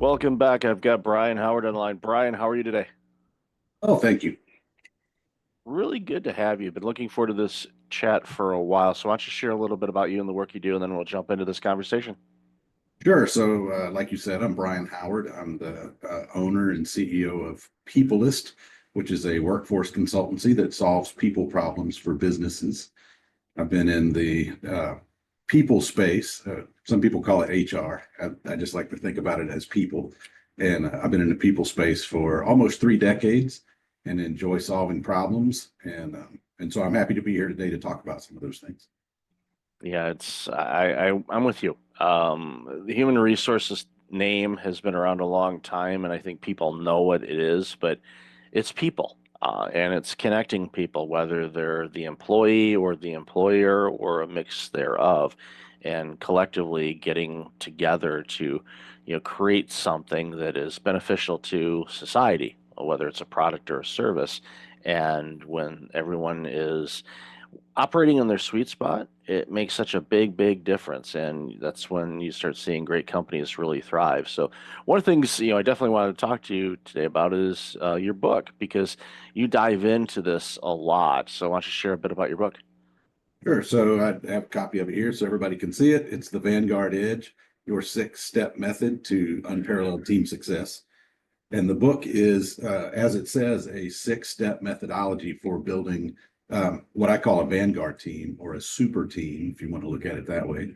Welcome back. I've got Bryan Howard on the line. Bryan, how are you today? Oh, thank you. Really good to have you. Been looking forward to this chat for a while. So why don't you share a little bit about you and the work you do, and then we'll jump into this conversation. Sure. So, like you said, I'm Bryan Howard. I'm the owner and CEO of Peoplyst, which is a workforce consultancy that solves people problems for businesses. I've been in the people space. Some people call it HR. I just like to think about it as people. And I've been in the people space for almost 3 decades and enjoy solving problems. And so I'm happy to be here today to talk about some of those things. Yeah, I'm with you. The human resources name has been around a long time, and I think people know what it is, but it's people, and it's connecting people, whether they're the employee or the employer or a mix thereof, and collectively getting together to, create something that is beneficial to society, whether it's a product or a service. And when everyone is operating in their sweet spot, it makes such a big difference. And that's when you start seeing great companies really thrive. So, one of the things, I definitely wanted to talk to you today about is your book, because you dive into this a lot. So, why don't you share a bit about your book? Sure. So I have a copy of it here so everybody can see it. It's the Vanguard Edge, your six-step method to unparalleled team success. And the book is, as it says, a six-step methodology for building what I call a Vanguard team or a super team, if you want to look at it that way.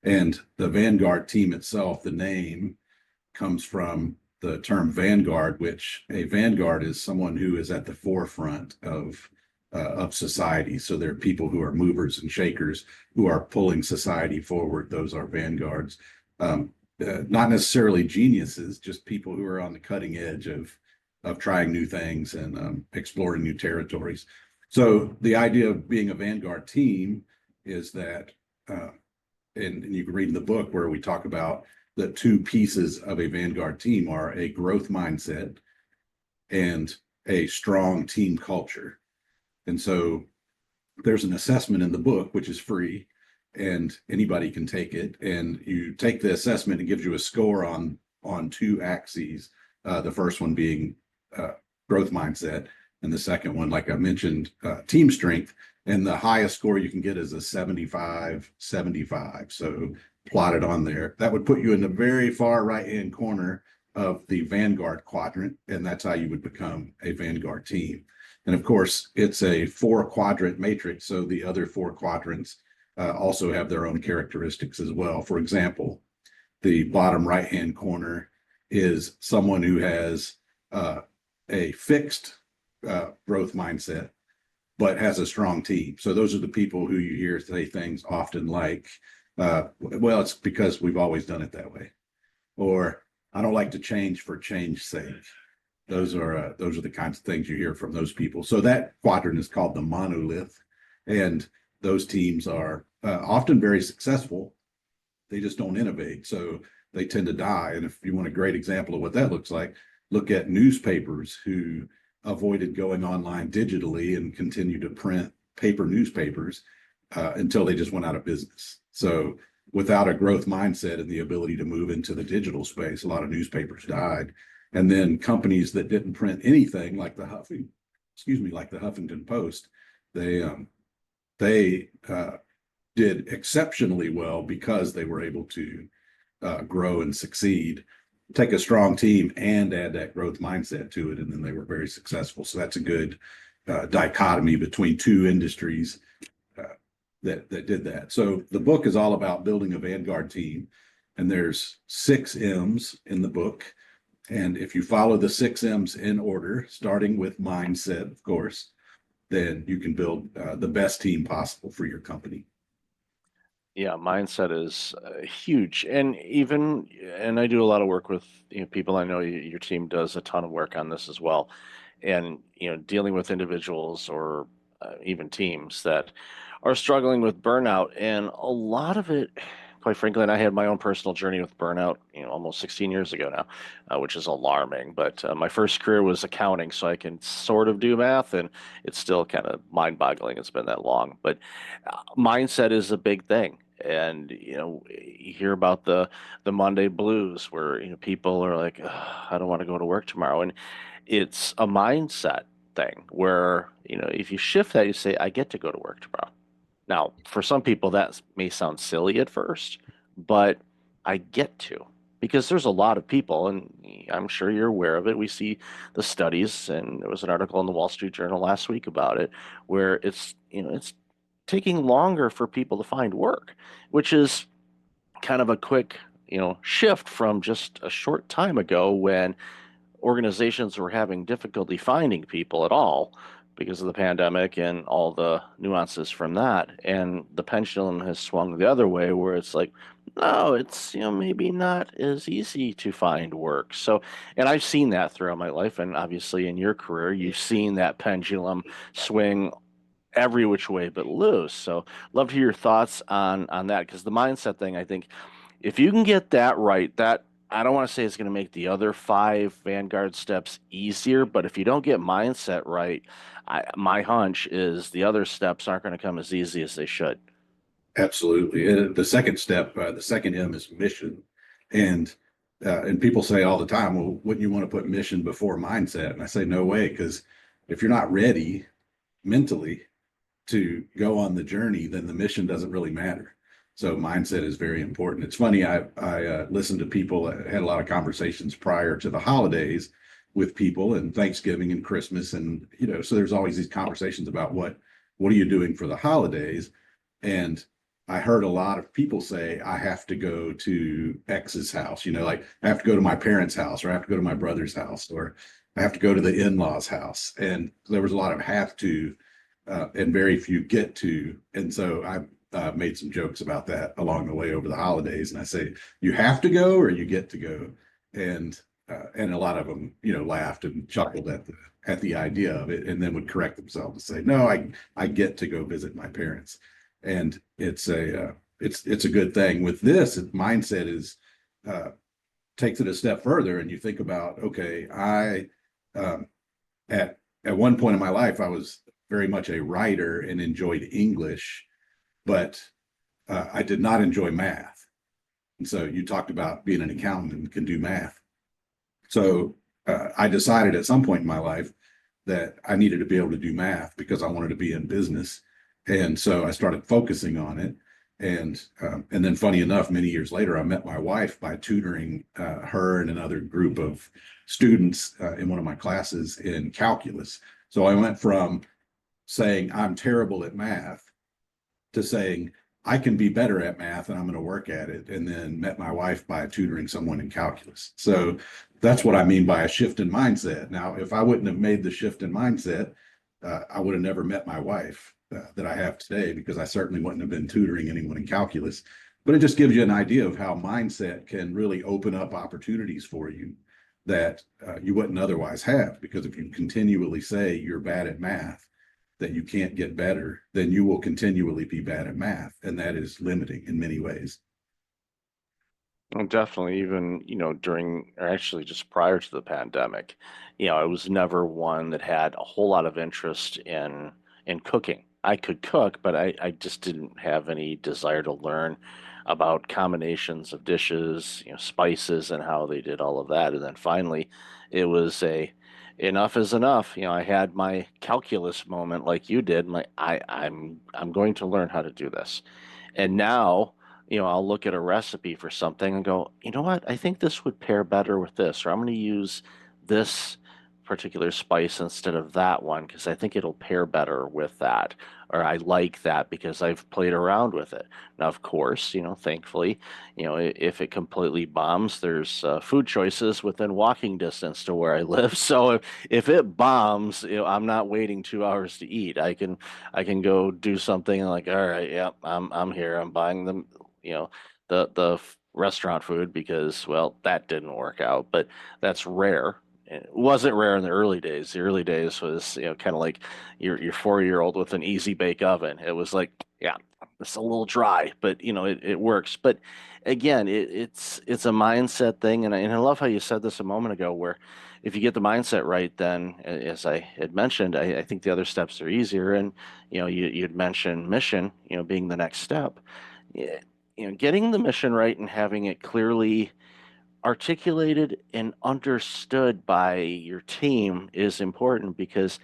And the Vanguard team itself, the name comes from the term vanguard, which a vanguard is someone who is at the forefront of society. So there are people who are movers and shakers who are pulling society forward. Those are vanguards. Not necessarily geniuses, just people who are on the cutting edge of trying new things and exploring new territories. So the idea of being a vanguard team is that, and you can read in the book where we talk about the two pieces of a vanguard team are a growth mindset and a strong team culture. And so there's an assessment in the book, which is free, and anybody can take it. And you take the assessment, it gives you a score on two axes. The first one being growth mindset, and the second one, like I mentioned, team strength. And the highest score you can get is a 75/75. So plotted on there, that would put you in the very far right hand corner of the Vanguard quadrant, and that's how you would become a Vanguard team. And of course, it's a 4 quadrant matrix, so the other 4 quadrants also have their own characteristics as well. For example, the bottom right-hand corner is someone who has a fixed growth mindset, but has a strong team. So those are the people who you hear say things often like, well, it's because we've always done it that way, or I don't like to change for change's sake. Those are the kinds of things you hear from those people. So that quadrant is called the monolith, and those teams are often very successful. They just don't innovate, so they tend to die. And if you want a great example of what that looks like, look at newspapers who avoided going online digitally and continue to print paper newspapers until they just went out of business. So without a growth mindset and the ability to move into the digital space, a lot of newspapers died. And then companies that didn't print anything, like like the Huffington Post, they did exceptionally well because they were able to grow and succeed, take a strong team and add that growth mindset to it, and then they were very successful. So that's a good dichotomy between two industries that did that. So the book is all about building a Vanguard team, and there's 6 M's in the book. And if you follow the 6 M's in order, starting with mindset, of course, then you can build the best team possible for your company. Yeah, mindset is huge, and I do a lot of work with people. I know your team does a ton of work on this as well, and dealing with individuals or even teams that are struggling with burnout, and a lot of it, quite frankly, and I had my own personal journey with burnout, almost 16 years ago now, which is alarming. But my first career was accounting, so I can sort of do math, and it's still kind of mind-boggling. It's been that long, but mindset is a big thing. And you hear about the Monday blues where people are like, "Ugh, I don't want to go to work tomorrow," and it's a mindset thing where if you shift that, you say, I get to go to work tomorrow. Now, for some people, that may sound silly at first, but I get to because there's a lot of people, and I'm sure you're aware of it. We see the studies, and there was an article in the Wall Street Journal last week about it, where it's taking longer for people to find work, which is kind of a quick, shift from just a short time ago when organizations were having difficulty finding people at all because of the pandemic and all the nuances from that. And the pendulum has swung the other way where it's like, no, it's, maybe not as easy to find work. So, and I've seen that throughout my life. And obviously in your career, you've seen that pendulum swing every which way but loose. So love to hear your thoughts on that because the mindset thing, I think if you can get that right, that I don't want to say it's going to make the other five Vanguard steps easier, but if you don't get mindset right, my hunch is the other steps aren't going to come as easy as they should. Absolutely. And the second step, the second M is mission. And and people say all the time, well, wouldn't you want to put mission before mindset? And I say, no way, because if you're not ready mentally to go on the journey, then the mission doesn't really matter. So mindset is very important. It's funny, I listened to people, had a lot of conversations prior to the holidays with people and Thanksgiving and Christmas. And, so there's always these conversations about what are you doing for the holidays? And I heard a lot of people say, I have to go to X's house, like I have to go to my parents' house, or I have to go to my brother's house, or I have to go to the in-laws' house. And there was a lot of have to, and very few get to. And so I made some jokes about that along the way over the holidays. And I say, you have to go or you get to go. And a lot of them, laughed and chuckled at the idea of it, and then would correct themselves and say, no, I get to go visit my parents. And it's a good thing. With this mindset is uh, takes it a step further, and you think about, okay, I um, at one point in my life I was very much a writer and enjoyed English, but I did not enjoy math. And so you talked about being an accountant and can do math. So I decided at some point in my life that I needed to be able to do math because I wanted to be in business. And so I started focusing on it. And then funny enough, many years later, I met my wife by tutoring her and another group of students in one of my classes in calculus. So I went from saying I'm terrible at math to saying I can be better at math and I'm going to work at it. And then met my wife by tutoring someone in calculus. So that's what I mean by a shift in mindset. Now, if I wouldn't have made the shift in mindset, I would have never met my wife that I have today, because I certainly wouldn't have been tutoring anyone in calculus. But it just gives you an idea of how mindset can really open up opportunities for you that you wouldn't otherwise have. Because if you continually say you're bad at math, that you can't get better, then you will continually be bad at math. And that is limiting in many ways. Well, definitely, even, during or actually just prior to the pandemic, I was never one that had a whole lot of interest in cooking. I could cook, but I just didn't have any desire to learn about combinations of dishes, spices and how they did all of that. And then finally, it was a enough is enough. I had my calculus moment like you did. I'm going to learn how to do this. And now, I'll look at a recipe for something and go, you know what? I think this would pair better with this, or I'm going to use this particular spice instead of that one because I think it'll pair better with that, or I like that because I've played around with it. Now, of course, thankfully, if it completely bombs, there's food choices within walking distance to where I live. So if it bombs, I'm not waiting 2 hours to eat. I can go do something and like, all right, yeah, I'm here. I'm buying them, you know, the restaurant food because, well, that didn't work out, but that's rare. It wasn't rare in the early days. The early days was, kind of like your 4-year-old with an easy bake oven. It was like, yeah, it's a little dry, but it works. But again, it's a mindset thing, and I love how you said this a moment ago, where if you get the mindset right, then as I had mentioned, I think the other steps are easier. And you'd mentioned mission, being the next step. Yeah, getting the mission right and having it clearly articulated and understood by your team is important because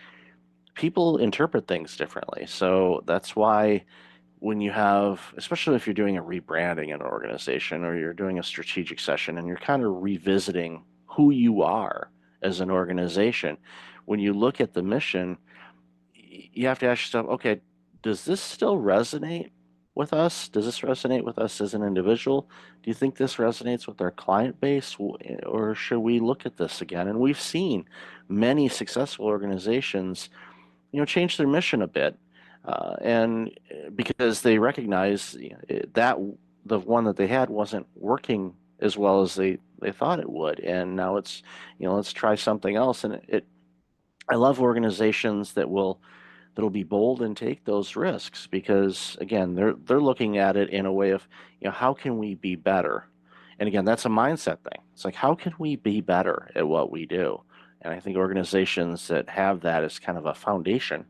people interpret things differently. So that's why when you have, especially if you're doing a rebranding in an organization or you're doing a strategic session and you're kind of revisiting who you are as an organization, when you look at the mission, you have to ask yourself, okay, does this still resonate with us? Does this resonate with us as an individual? Do you think this resonates with our client base, or should we look at this again? And we've seen many successful organizations, change their mission a bit, and because they recognize that the one that they had wasn't working as well as they thought it would, and now it's, let's try something else. And I love organizations that'll be bold and take those risks because again they're looking at it in a way of, how can we be better. And again, that's a mindset thing. It's like, how can we be better at what we do? And I think organizations that have that as kind of a foundation,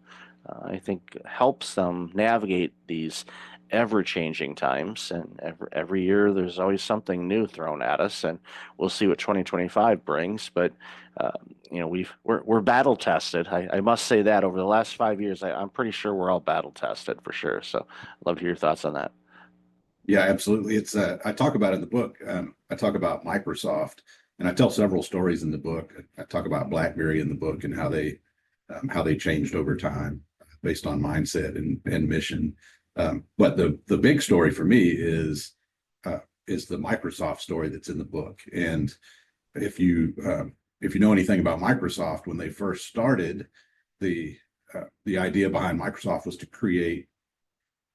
I think helps them navigate these ever-changing times. And every year there's always something new thrown at us, and we'll see what 2025 brings. But uh, we're battle tested. I must say that over the last 5 years, I'm pretty sure we're all battle tested for sure. So I'd love to hear your thoughts on that. Yeah, absolutely. It's I talk about it in the book. I talk about Microsoft, and I tell several stories in the book. I talk about BlackBerry in the book and how they changed over time based on mindset and mission. But the big story for me is the Microsoft story that's in the book. And if you if you know anything about Microsoft, when they first started, the idea behind Microsoft was to create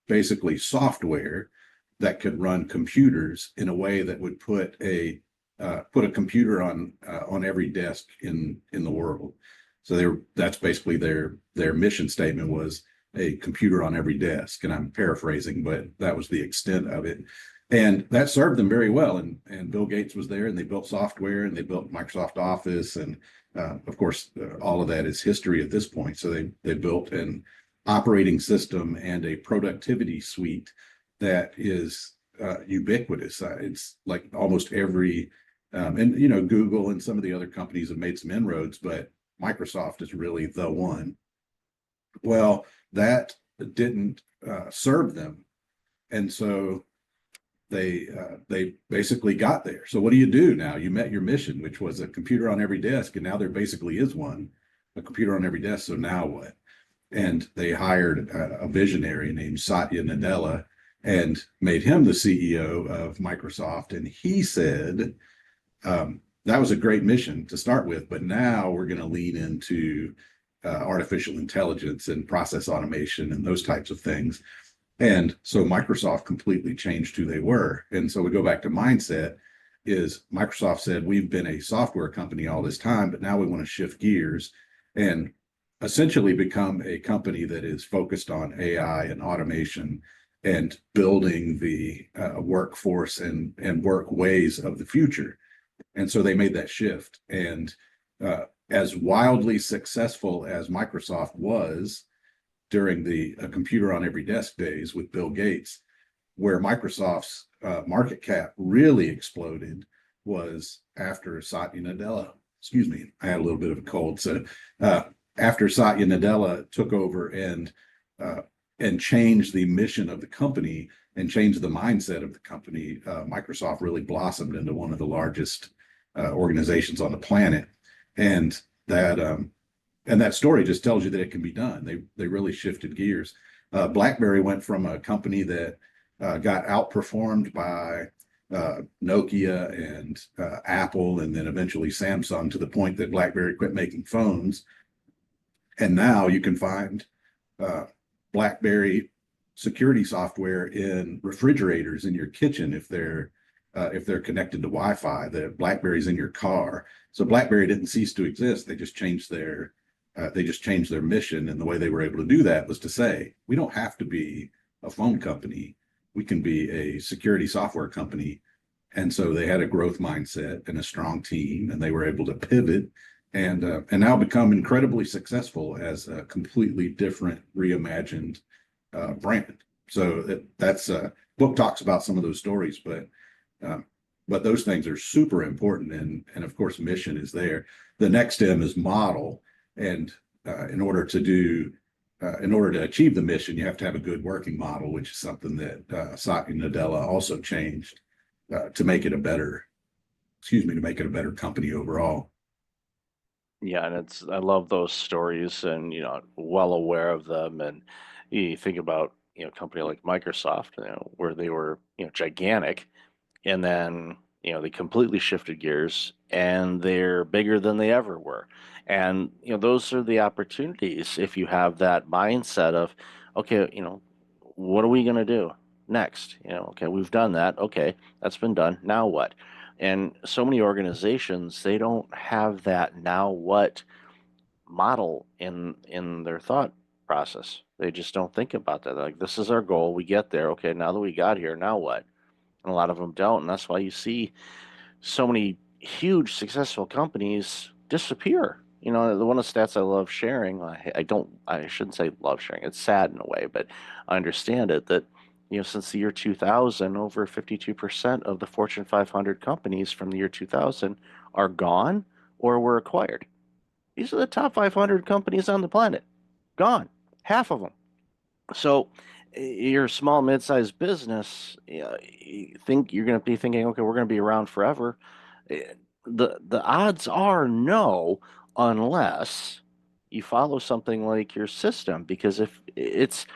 basically software that could run computers in a way that would put a computer on every desk in the world. So that's basically their mission statement was a computer on every desk. And I'm paraphrasing, but that was the extent of it. And that served them very well. And Bill Gates was there, and they built software, and they built Microsoft Office, and of course, all of that is history at this point. So they built an operating system and a productivity suite that is ubiquitous. It's like almost every, and Google and some of the other companies have made some inroads, but Microsoft is really the one. Well, that didn't serve them, and so they basically got there. So what do you do now? You met your mission, which was a computer on every desk, and now there basically is one, a computer on every desk. So now what? And they hired a visionary named Satya Nadella and made him the CEO of Microsoft. And he said, that was a great mission to start with, but now we're going to lean into artificial intelligence and process automation and those types of things. And so Microsoft completely changed who they were. And so we go back to mindset is Microsoft said, we've been a software company all this time, but now we want to shift gears and essentially become a company that is focused on AI and automation and building the workforce and work ways of the future. And so they made that shift. And as wildly successful as Microsoft was during the computer on every desk days with Bill Gates, where Microsoft's market cap really exploded was after Satya Nadella. Excuse me, I had a little bit of a cold. So after Satya Nadella took over and changed the mission of the company and changed the mindset of the company, Microsoft really blossomed into one of the largest organizations on the planet. And that story just tells you that it can be done. They really shifted gears. BlackBerry went from a company that got outperformed by Nokia and Apple, and then eventually Samsung, to the point that BlackBerry quit making phones. And now you can find BlackBerry security software in refrigerators in your kitchen if they're connected to Wi-Fi. The BlackBerry's in your car. So BlackBerry didn't cease to exist. They just changed their mission, and the way they were able to do that was to say, we don't have to be a phone company. We can be a security software company. And so they had a growth mindset and a strong team, and they were able to pivot and now become incredibly successful as a completely different, reimagined brand. So that's book talks about some of those stories, um, but those things are super important, and of course, mission is there. The next M is model, and in order to do in order to achieve the mission, you have to have a good working model, which is something that Satya Nadella also changed to make it a better, to make it a better company overall. Yeah, and it's I love those stories and well aware of them. And you think about a company like Microsoft, where they were gigantic, and then they completely shifted gears and they're bigger than they ever were. And those are the opportunities if you have that mindset of, okay, what are we going to do next? Okay, we've done that. Okay, that's been done. Now what? And so many organizations, they don't have that now what model in their thought process. They just don't think about that. They're like, this is our goal. We get there. Okay, now that we got here, now what? And a lot of them don't. And that's why you see so many huge successful companies disappear. The one of the stats I love sharing, I shouldn't say love sharing, it's sad in a way, but I understand it that, since the year 2000, over 52% of the Fortune 500 companies from the year 2000 are gone or were acquired. These are the top 500 companies on the planet. Gone. Half of them. So you're a small, mid-sized business, you think you're going to be thinking, okay, we're going to be around forever. Eh, the odds are no, unless you follow something like your system, because if it's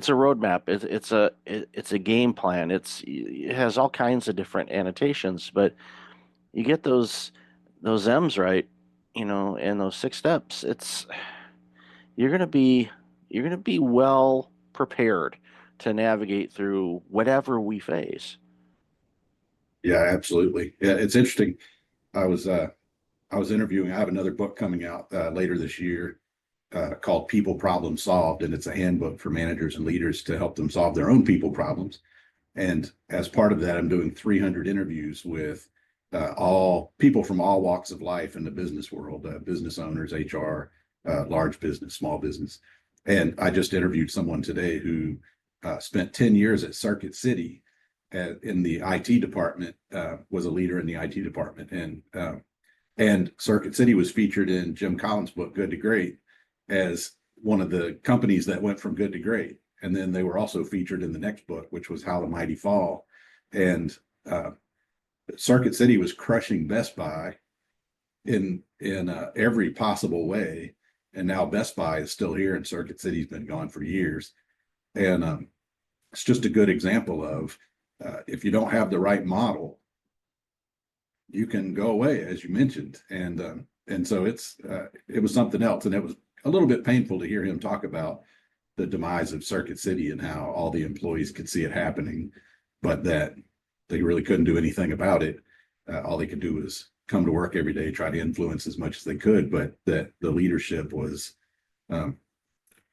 a roadmap, it's a game plan. It has all kinds of different annotations, but you get those M's right, and those six steps, you're going to be you're going to be well prepared to navigate through whatever we face. Yeah, absolutely. Yeah, it's interesting. I was uh, I was interviewing. I have another book coming out later this year called People Problem Solved, and it's a handbook for managers and leaders to help them solve their own people problems. And as part of that, I'm doing 300 interviews with all people from all walks of life in the business world, business owners, HR, large business, small business. And I just interviewed someone today who spent 10 years at Circuit City in the IT department, was a leader in the IT department. And Circuit City was featured in Jim Collins' book, Good to Great, as one of the companies that went from good to great. And then they were also featured in the next book, which was How the Mighty Fall. And uh, Circuit City was crushing Best Buy in every possible way. And now Best Buy is still here, and Circuit City's been gone for years. And it's just a good example of if you don't have the right model, you can go away, as you mentioned. And so it was something else, and it was a little bit painful to hear him talk about the demise of Circuit City and how all the employees could see it happening, but that they really couldn't do anything about it. All they could do was come to work every day, try to influence as much as they could, but that the leadership um,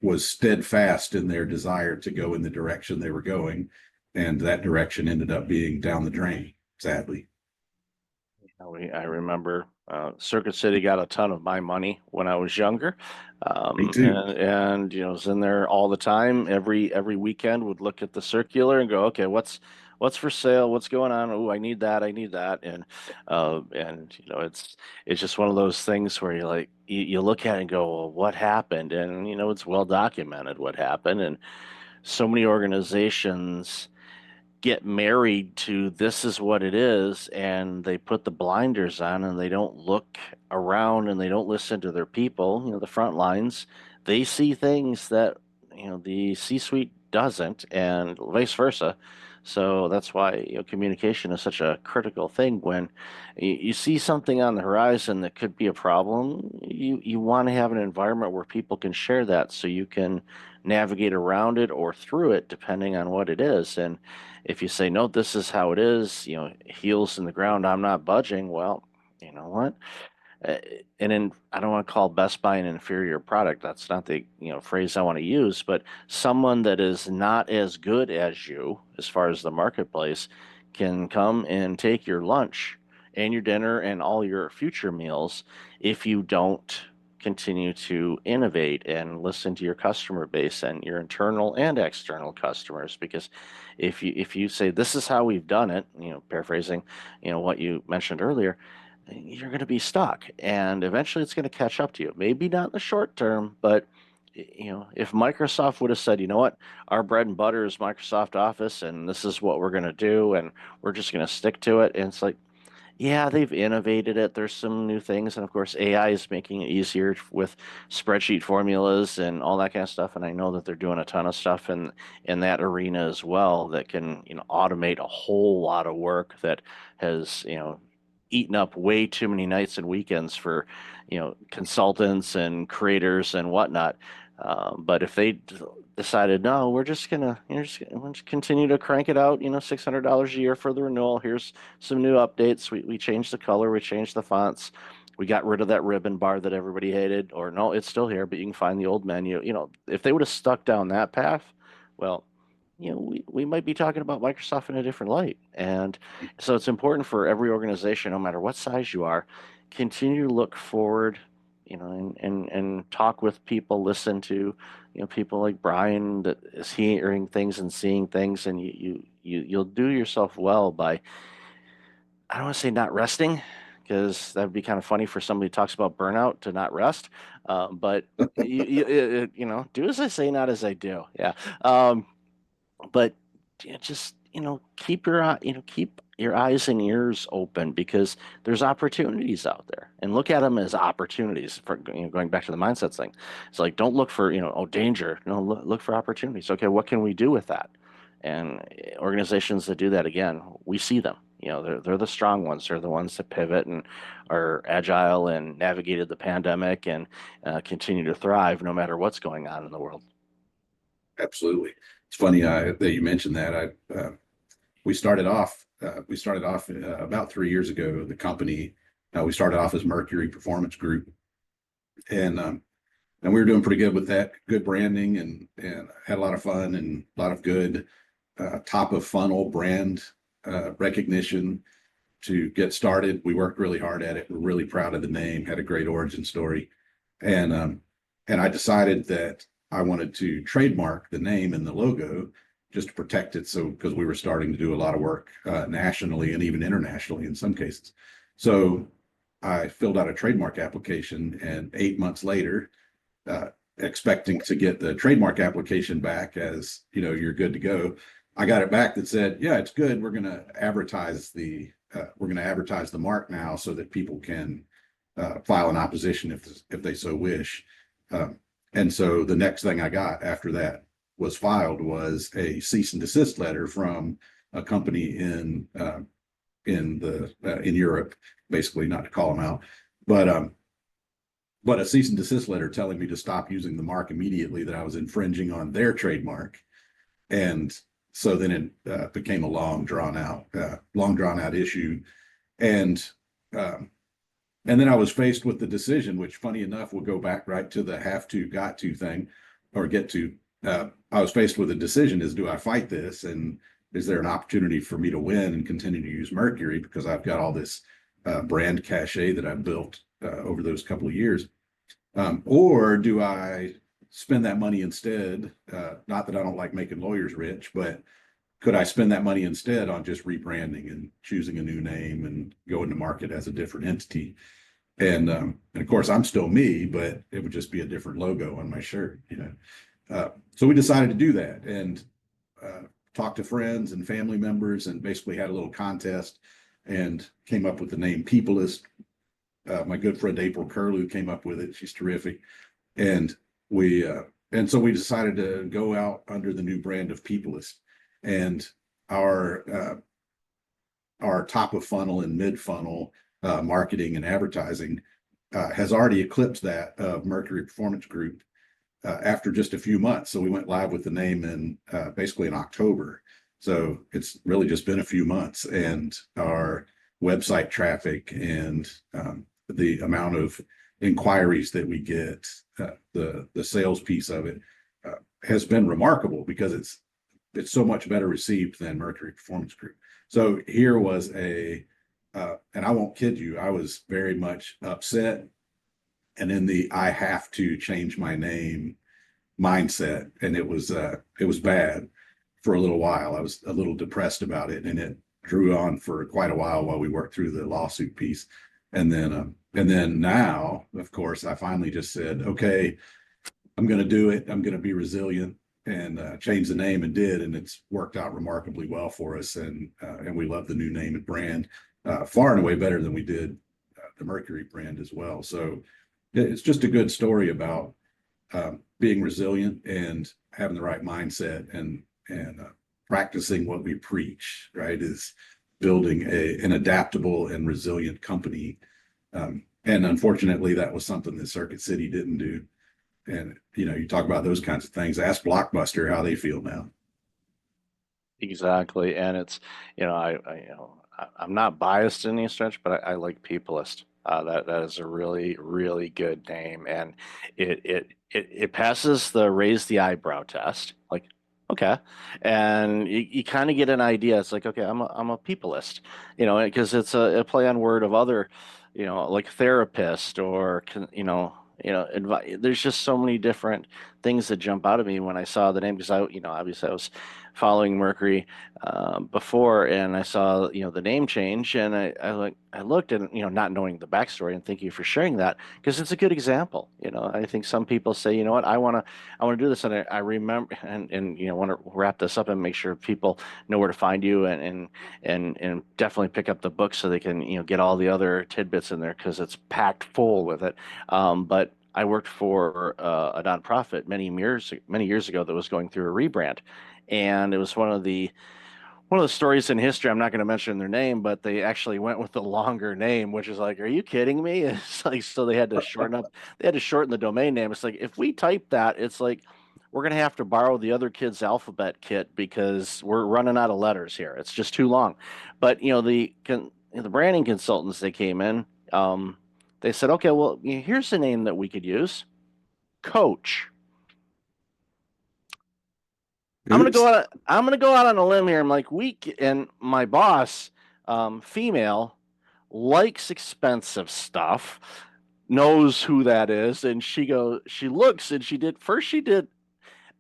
was steadfast in their desire to go in the direction they were going, and that direction ended up being down the drain, sadly. I remember Circuit City got a ton of my money when I was younger, Me too. and was in there all the time. Every weekend would look at the circular and go, okay, what's for sale? What's going on? Oh, I need that. I need that. And it's just one of those things where you look at it and go, well, what happened? And it's well documented what happened, and so many organizations get married to this is what it is, and they put the blinders on and they don't look around and they don't listen to their people, the front lines. They see things that the C-suite doesn't, and vice versa. So that's why communication is such a critical thing. When you see something on the horizon that could be a problem, you want to have an environment where people can share that so you can navigate around it or through it depending on what it is. And if you say, no, this is how it is, heels in the ground, I'm not budging, well, you know what? Uh, and then I don't want to call Best Buy an inferior product. That's not the phrase I want to use, but someone that is not as good as you as far as the marketplace can come and take your lunch and your dinner and all your future meals if you don't continue to innovate and listen to your customer base and your internal and external customers. Because if you say this is how we've done it, paraphrasing, what you mentioned earlier, you're going to be stuck, and eventually it's going to catch up to you. Maybe not in the short term, but if Microsoft would have said, you know what, our bread and butter is Microsoft Office, and this is what we're going to do, and we're just going to stick to it, and it's like, yeah, they've innovated it. There's some new things, and of course, AI is making it easier with spreadsheet formulas and all that kind of stuff. And I know that they're doing a ton of stuff in that arena as well that can, automate a whole lot of work that has, eaten up way too many nights and weekends for, consultants and creators and whatnot. But if they decided, no, we'll just continue to crank it out, $600 a year for the renewal. Here's some new updates. We changed the color, we changed the fonts, we got rid of that ribbon bar that everybody hated, or no, it's still here, but you can find the old menu. If they would have stuck down that path, well, we might be talking about Microsoft in a different light. And so it's important for every organization, no matter what size you are, continue to look forward, and talk with people, listen to, people like Bryan that is hearing things and seeing things, and you'll do yourself well by, I don't want to say not resting, because that would be kind of funny for somebody who talks about burnout to not rest. But do as I say, not as I do. Yeah. But just keep your eyes and ears open, because there's opportunities out there, and look at them as opportunities. For going back to the mindset thing, it's like, don't look for danger. No, look for opportunities. Okay, what can we do with that? And organizations that do that, again, we see them. They're the strong ones. They're the ones that pivot and are agile and navigated the pandemic and continue to thrive no matter what's going on in the world. Absolutely. It's funny that you mentioned that. We started off about 3 years ago. The company, we started off as Mercury Performance Group, and we were doing pretty good with that, good branding, and had a lot of fun and a lot of good top of funnel brand recognition to get started. We worked really hard at it. We're really proud of the name. Had a great origin story, and I decided that I wanted to trademark the name and the logo just to protect it. So, because we were starting to do a lot of work nationally and even internationally in some cases. So I filled out a trademark application, and 8 months later, expecting to get the trademark application back as, you're good to go, I got it back that said, yeah, it's good. We're going to advertise the mark now so that people can file an opposition if they so wish. And so the next thing I got after that was filed was a cease and desist letter from a company in Europe, basically, not to call them out, but a cease and desist letter telling me to stop using the mark immediately, that I was infringing on their trademark. And so then it became a long drawn out issue. And then I was faced with the decision, which, funny enough, will go back right to the have to, got to thing, or get to. I was faced with a decision: do I fight this, and is there an opportunity for me to win and continue to use Mercury, because I've got all this brand cachet that I've built over those couple of years, or do I spend that money instead? Not that I don't like making lawyers rich, but could I spend that money instead on just rebranding and choosing a new name and going to market as a different entity? And of course, I'm still me, but it would just be a different logo on my shirt, So we decided to do that, and talked to friends and family members, and basically had a little contest and came up with the name Peoplyst. My good friend April Curlew came up with it. She's terrific. And so we decided to go out under the new brand of Peoplyst. And our top of funnel and mid funnel marketing and advertising has already eclipsed that of Mercury Performance Group after just a few months. So we went live with the name basically in October. So it's really just been a few months, and our website traffic and the amount of inquiries that we get, the sales piece of it has been remarkable, because it's so much better received than Mercury Performance Group. So here was and I won't kid you, I was very much upset and in the I have to change my name mindset. And it was bad for a little while. I was a little depressed about it, and it drew on for quite a while we worked through the lawsuit piece. And then now, of course, I finally just said, okay, I'm going to do it. I'm going to be resilient and change the name, and did, and it's worked out remarkably well for us. And we love the new name and brand far and away better than we did the Mercury brand as well. So it's just a good story about being resilient and having the right mindset, and practicing what we preach. Right, is building an adaptable and resilient company. And unfortunately, that was something that Circuit City didn't do. And you talk about those kinds of things. Ask Blockbuster how they feel now. Exactly. And it's, I'm not biased in any stretch, but I like Peoplyst. That is a really, really good name. And it passes the raise the eyebrow test. Like, okay. And you kind of get an idea. It's like, okay, I'm a Peoplyst, because it's a play on word of other, like therapist or, there's just so many different things that jump out at me when I saw the name, because obviously I was following Mercury before, and I saw the name change, and I looked, and not knowing the backstory, and thank you for sharing that, because it's a good example. I think some people say, what, I want to do this, and I remember, and want to wrap this up and make sure people know where to find you, and definitely pick up the book so they can get all the other tidbits in there, because it's packed full with it. But I worked for a nonprofit many years ago that was going through a rebrand, and it was one of the stories in history. I'm not going to mention their name, but they actually went with the longer name, which is like, are you kidding me? It's like, so they had to shorten the domain name. It's like, if we type that, it's like we're going to have to borrow the other kid's alphabet kit because we're running out of letters here. It's just too long. But the branding consultants, they came in. They said, okay, well, here's a name that we could use, Coach. Oops. I'm gonna go out on a limb here. I'm like, and my boss, female, likes expensive stuff, knows who that is, and she looks, and she did,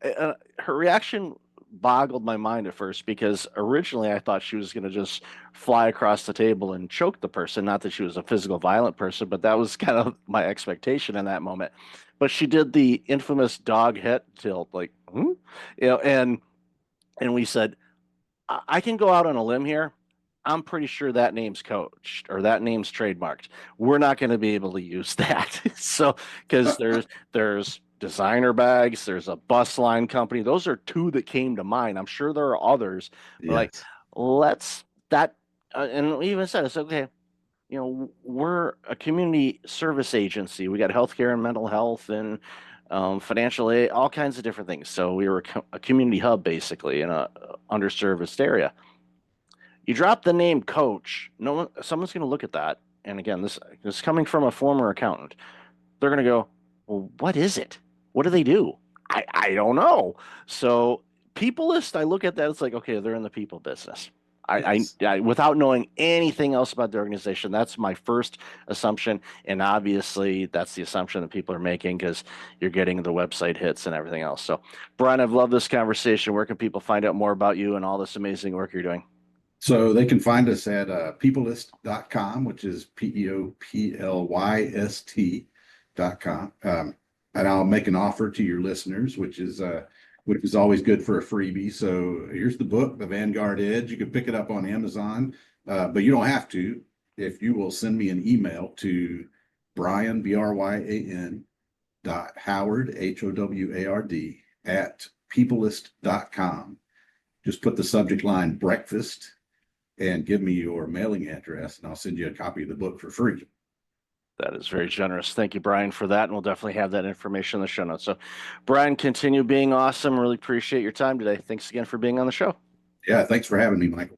her reaction boggled my mind at first, because originally I thought she was going to just fly across the table and choke the person. Not that she was a physical violent person, but that was kind of my expectation in that moment. But she did the infamous dog head tilt, like, hmm? And we said, I can go out on a limb here. I'm pretty sure that name's coached, or that name's trademarked. We're not going to be able to use that. So, because there's designer bags, there's a bus line company. Those are two that came to mind. I'm sure there are others, but like, Yes. let's that, and we even said, it's okay. We're a community service agency. We got healthcare and mental health and financial aid, all kinds of different things. So we were a community hub, basically, in a underserviced area. You drop the name Coach, no one, someone's going to look at that. And again, this is coming from a former accountant. They're going to go, well, what is it? What do they do? I don't know. So Peopleist, I look at that, it's like, okay, they're in the people business. Yes. Without knowing anything else about the organization, that's my first assumption. And obviously, that's the assumption that people are making, because you're getting the website hits and everything else. So, Bryan, I've loved this conversation. Where can people find out more about you and all this amazing work you're doing? So they can find us at peoplyst.com, which is Peoplyst.com. And I'll make an offer to your listeners, which is always good for a freebie. So here's the book, The Vanguard Edge. You can pick it up on Amazon, but you don't have to. If you will send me an email to Bryan, Bryan, Howard, Howard, at peoplyst.com. Just put the subject line breakfast and give me your mailing address, and I'll send you a copy of the book for free. That is very generous. Thank you, Bryan, for that. And we'll definitely have that information in the show notes. So, Bryan, continue being awesome. Really appreciate your time today. Thanks again for being on the show. Yeah, thanks for having me, Michael.